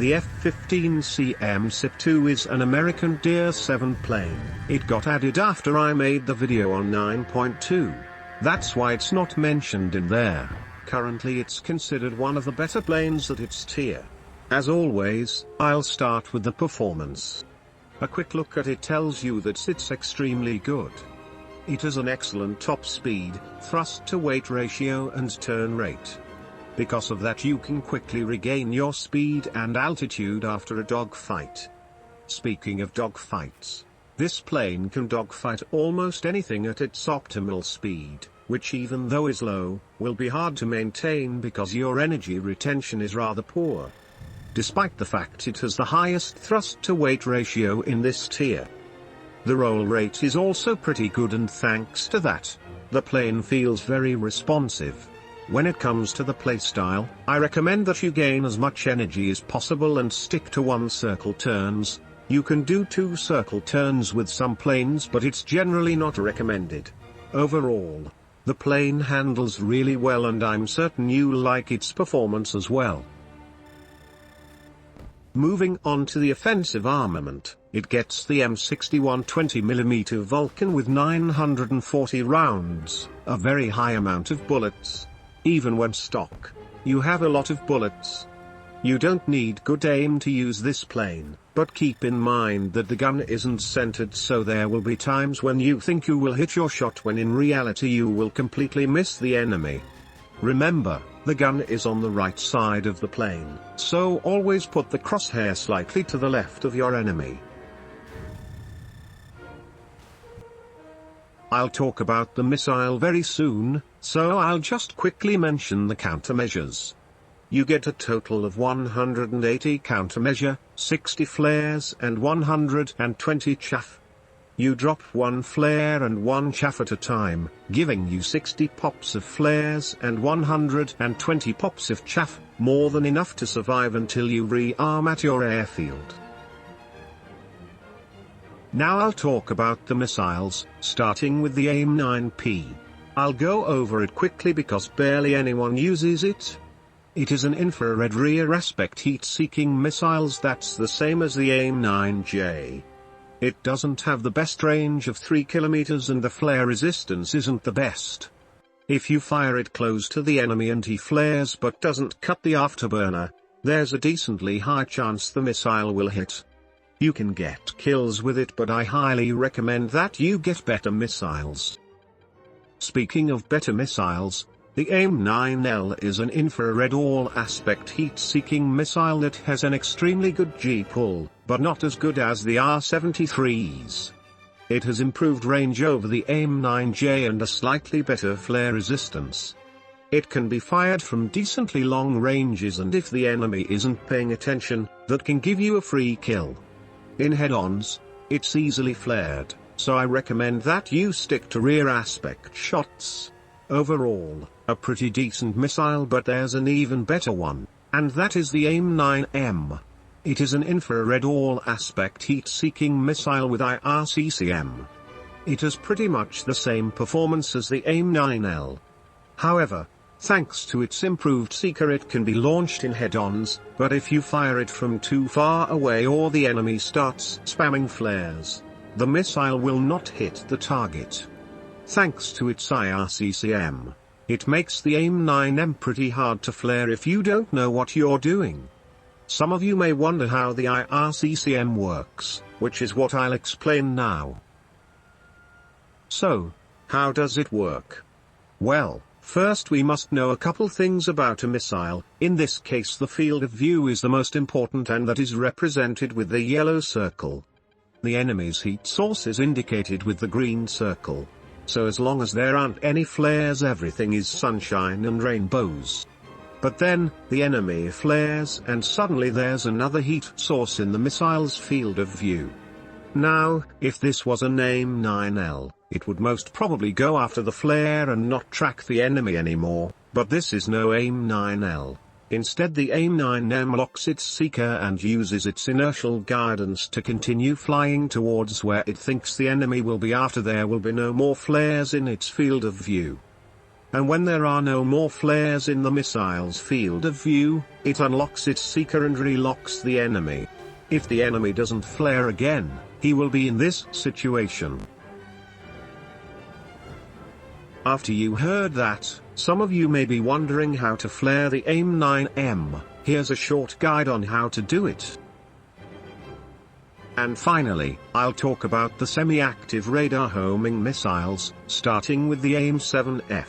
The F-15C MSIP II is an American Tier 7 plane. It got added after I made the video on 9.2. That's why it's not mentioned in there. Currently it's considered one of the better planes at its tier. As always, I'll start with the performance. A quick look at it tells you that it's extremely good. It has an excellent top speed, thrust-to-weight ratio and turn rate. Because of that you can quickly regain your speed and altitude after a dogfight. Speaking of dogfights, this plane can dogfight almost anything at its optimal speed, which even though is low, will be hard to maintain because your energy retention is rather poor. Despite the fact it has the highest thrust-to-weight ratio in this tier. The roll rate is also pretty good, and thanks to that, the plane feels very responsive. When it comes to the playstyle, I recommend that you gain as much energy as possible and stick to 1 circle turns. You can do 2 circle turns with some planes, but it's generally not recommended. Overall, the plane handles really well, and I'm certain you'll like its performance as well. Moving on to the offensive armament, it gets the M61 20mm Vulcan with 940 rounds, a very high amount of bullets. Even when stock, you have a lot of bullets. You don't need good aim to use this plane, but keep in mind that the gun isn't centered, so there will be times when you think you will hit your shot when in reality you will completely miss the enemy. Remember, the gun is on the right side of the plane, so always put the crosshair slightly to the left of your enemy. I'll talk about the missile very soon, so I'll just quickly mention the countermeasures. You get a total of 180 countermeasure, 60 flares and 120 chaff. You drop 1 flare and 1 chaff at a time, giving you 60 pops of flares and 120 pops of chaff, more than enough to survive until you re-arm at your airfield. Now I'll talk about the missiles, starting with the AIM-9P. I'll go over it quickly because barely anyone uses it. It is an infrared rear aspect heat-seeking missiles that's the same as the AIM-9J. It doesn't have the best range of 3 kilometers and the flare resistance isn't the best. If you fire it close to the enemy and he flares but doesn't cut the afterburner, there's a decently high chance the missile will hit. You can get kills with it, but I highly recommend that you get better missiles. Speaking of better missiles, the AIM-9L is an infrared all-aspect heat-seeking missile that has an extremely good G-pull, but not as good as the R-73s. It has improved range over the AIM-9J and a slightly better flare resistance. It can be fired from decently long ranges, and if the enemy isn't paying attention, that can give you a free kill. In head-ons, it's easily flared, so I recommend that you stick to rear aspect shots. Overall, a pretty decent missile, but there's an even better one, and that is the AIM-9M. It is an infrared all-aspect heat-seeking missile with IRCCM. It has pretty much the same performance as the AIM-9L. However, thanks to its improved seeker, it can be launched in head-ons, but if you fire it from too far away or the enemy starts spamming flares, the missile will not hit the target. Thanks to its IRCCM, it makes the AIM-9M pretty hard to flare if you don't know what you're doing. Some of you may wonder how the IRCCM works, which is what I'll explain now. So, how does it work? Well, first we must know a couple things about a missile. In this case the field of view is the most important, and that is represented with the yellow circle. The enemy's heat source is indicated with the green circle. So as long as there aren't any flares, everything is sunshine and rainbows. But then, the enemy flares and suddenly there's another heat source in the missile's field of view. Now, if this was an AIM-9L, it would most probably go after the flare and not track the enemy anymore, but this is no AIM-9L. Instead, the AIM-9M locks its seeker and uses its inertial guidance to continue flying towards where it thinks the enemy will be after there will be no more flares in its field of view. and when there are no more flares in the missile's field of view, it unlocks its seeker and relocks the enemy. If the enemy doesn't flare again, he will be in this situation. After you heard that, some of you may be wondering how to flare the AIM-9M. Here's a short guide on how to do it. And finally, I'll talk about the semi-active radar homing missiles, starting with the AIM-7F.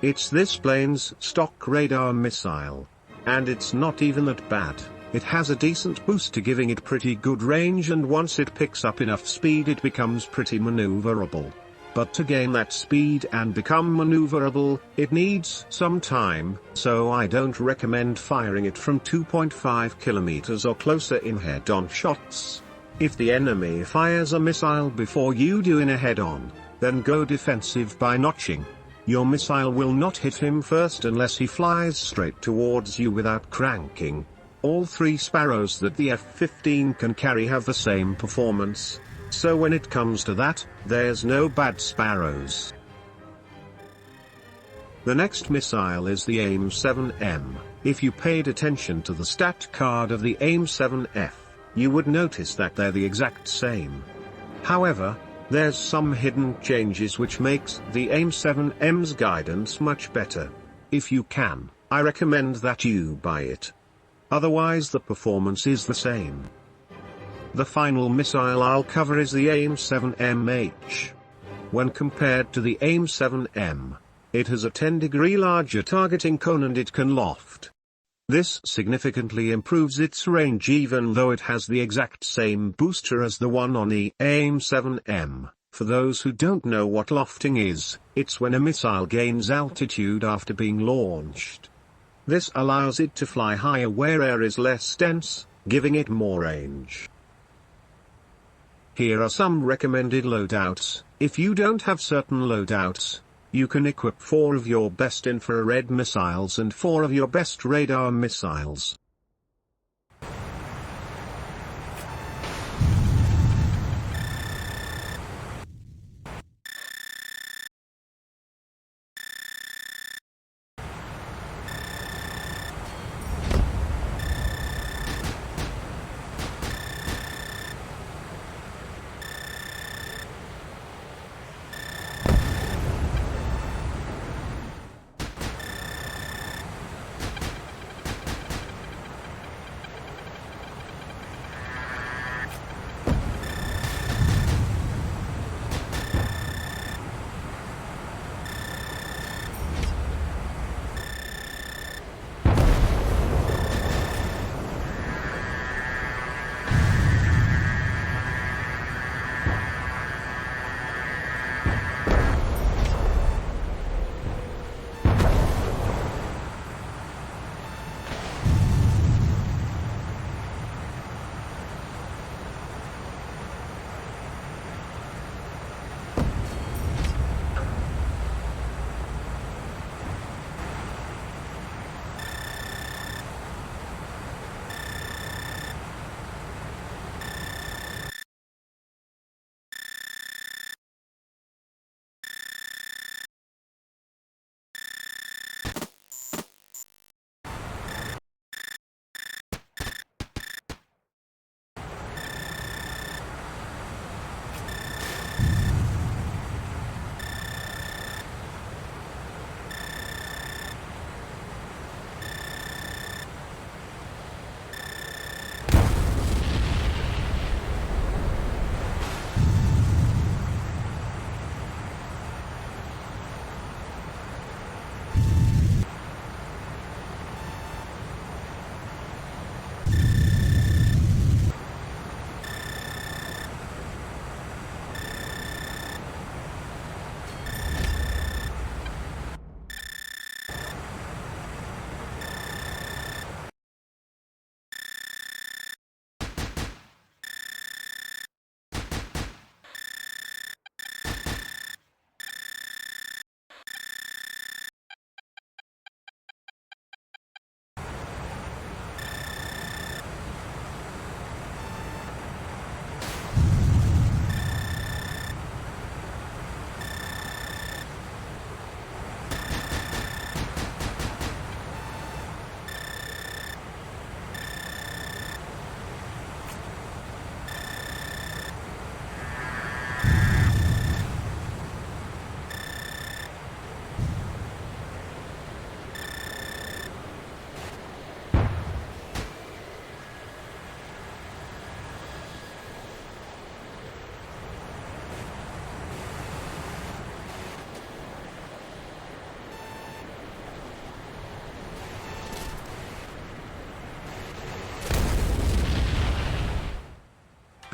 It's this plane's stock radar missile. And it's not even that bad. It has a decent booster giving it pretty good range, and once it picks up enough speed it becomes pretty maneuverable. But to gain that speed and become maneuverable, it needs some time, so I don't recommend firing it from 2.5 kilometers or closer in head-on shots. If the enemy fires a missile before you do in a head-on, then go defensive by notching. Your missile will not hit him first unless he flies straight towards you without cranking. All three Sparrows that the F-15 can carry have the same performance. So when it comes to that, there's no bad Sparrows. The next missile is the AIM-7M. If you paid attention to the stat card of the AIM-7F, you would notice that they're the exact same. However, there's some hidden changes which makes the AIM-7M's guidance much better. If you can, I recommend that you buy it. Otherwise the performance is the same. The final missile I'll cover is the AIM-7MH. When compared to the AIM-7M, it has a 10-degree larger targeting cone and it can loft. This significantly improves its range even though it has the exact same booster as the one on the AIM-7M. For those who don't know what lofting is, it's when a missile gains altitude after being launched. This allows it to fly higher where air is less dense, giving it more range. Here are some recommended loadouts. If you don't have certain loadouts, you can equip 4 of your best infrared missiles and 4 of your best radar missiles.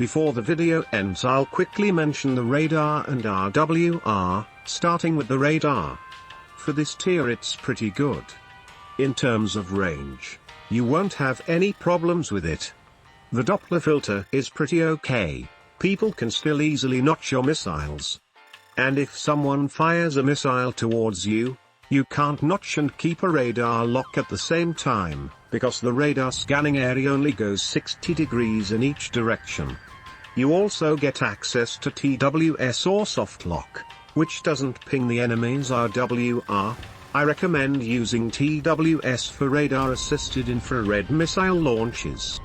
Before the video ends, I'll quickly mention the radar and RWR, starting with the radar. For this tier it's pretty good. In terms of range, you won't have any problems with it. The Doppler filter is pretty okay. People can still easily notch your missiles. And if someone fires a missile towards you, you can't notch and keep a radar lock at the same time, because the radar scanning area only goes 60 degrees in each direction. You also get access to TWS or soft lock, which doesn't ping the enemy's RWR. I recommend using TWS for radar-assisted infrared missile launches.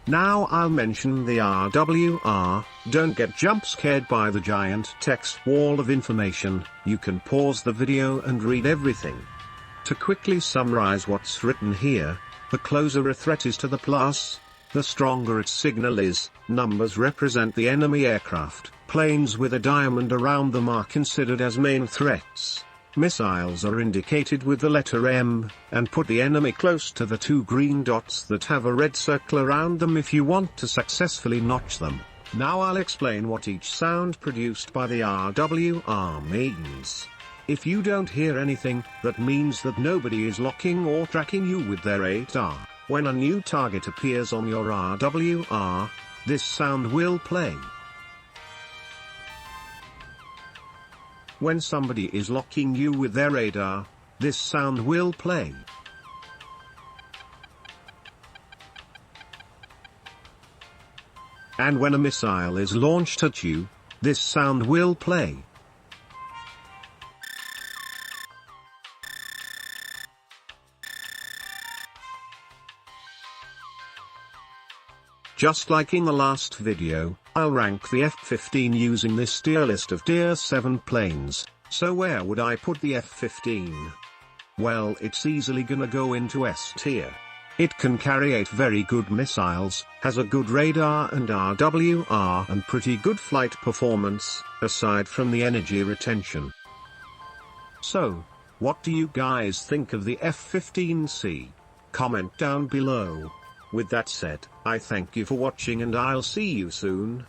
Now I'll mention the RWR. Don't get jump scared by the giant text wall of information. You can pause the video and read everything. To quickly summarize what's written here, the closer a threat is to the plus, the stronger its signal is. Numbers represent the enemy aircraft. Planes with a diamond around them are considered as main threats. Missiles are indicated with the letter M, and put the enemy close to the two green dots that have a red circle around them if you want to successfully notch them. Now I'll explain what each sound produced by the RWR means. If you don't hear anything, that means that nobody is locking or tracking you with their radar. When a new target appears on your RWR, this sound will play. When somebody is locking you with their radar, this sound will play. And when a missile is launched at you, this sound will play. Just like in the last video, I'll rank the F-15 using this tier list of tier 7 planes. So where would I put the F-15? Well, it's easily gonna go into S tier. It can carry 8 very good missiles, has a good radar and RWR and pretty good flight performance, aside from the energy retention. So, what do you guys think of the F-15C? Comment down below. With that said, I thank you for watching and I'll see you soon.